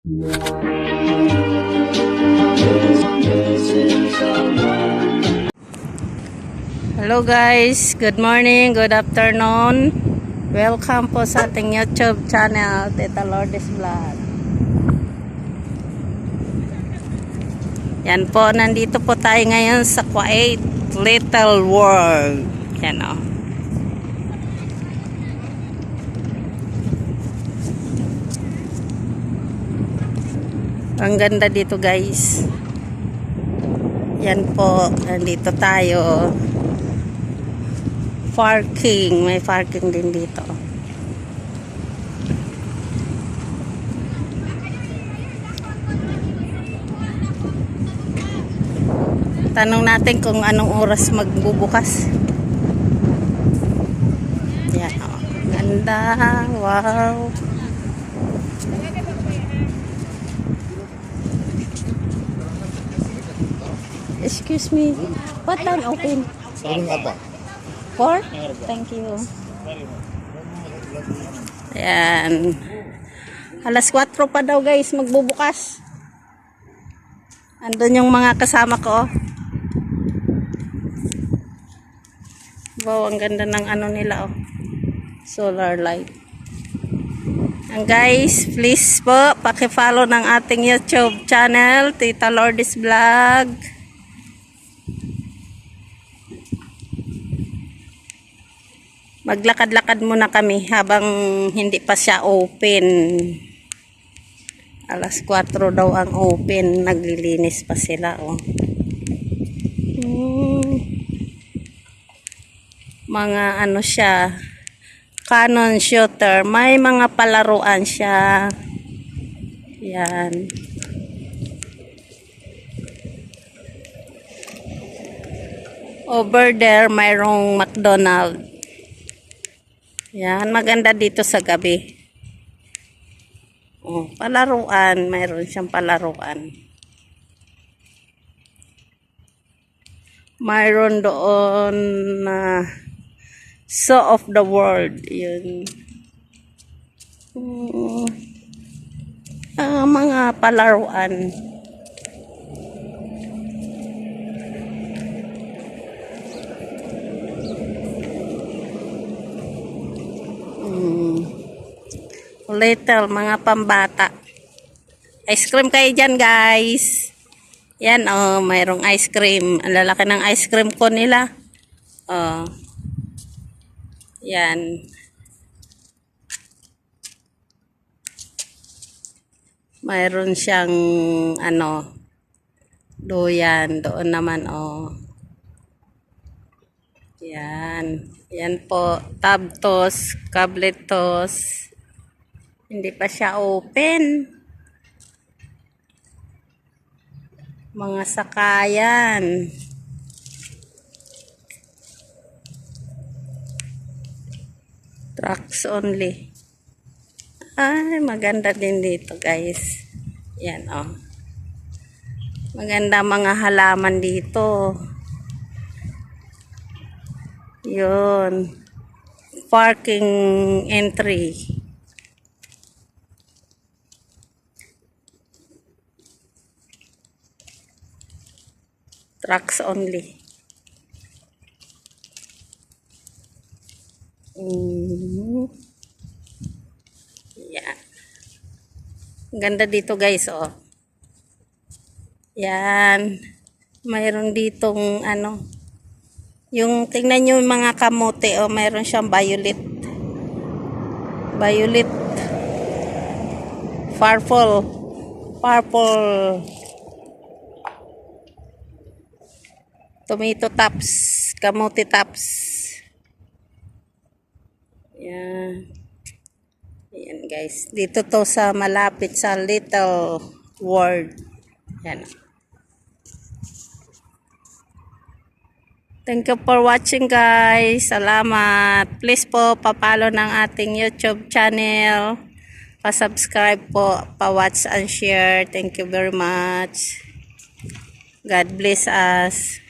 Hello guys, good morning, good afternoon. Welcome po sa ating YouTube channel, Tita Lourdes Vlog. Yan po, nandito po tayo ngayon sa Kuwait Little World. Yan o. Ang ganda dito guys. Yan po, nandito tayo. Parking, may parking din dito. Tanong natin kung anong oras magbubukas. Yan o. Ganda, wow. Excuse me, what time open? 4? Thank you. Ayan. Alas 4 pa daw guys magbubukas. Andun yung mga kasama ko. Wow, ang ganda ng ano nila oh. Solar light. And guys, please po paki-follow ng ating YouTube channel, Tita Lourdes Vlog. Maglakad-lakad muna kami habang hindi pa siya open. Alas 4 daw ang open. Naglilinis pa sila. Oh. Mga ano siya. Canon shooter. May mga palaruan siya. Yan. Over there, mayroong McDonald's. Yan, maganda dito sa gabi. Oh, palaruan, mayroon siyang palaruan. Mayroon doon na Show of the World, yun. Mga palaruan. Little, mga pambata. Ice cream kayo dyan guys. Yan oh, mayroong ice cream. Ang lalaki ng ice cream ko nila. Oh. Yan. Mayroon siyang ano, doyan. Doon naman oh. Yan. Yan po. Tabtos, kabletos. Hindi pa siya open. Mga sakayan. Trucks only. Ay, maganda din dito guys. Yan oh. Maganda mga halaman dito. Yun. Parking entry. Trucks only. Yan. Ganda dito guys oh. Yan. Mayroon ditong ano. Yung tingnan nyo yung mga kamote oh. Mayroon siyang violet. Violet. Purple. Purple. Tomato tops, kamote tops. Yan. Yan guys. Dito to sa malapit sa Little World. Yan. Thank you for watching guys. Salamat. Please po pa-follow ng ating YouTube channel. Pa-subscribe po, pa-watch and share. Thank you very much. God bless us.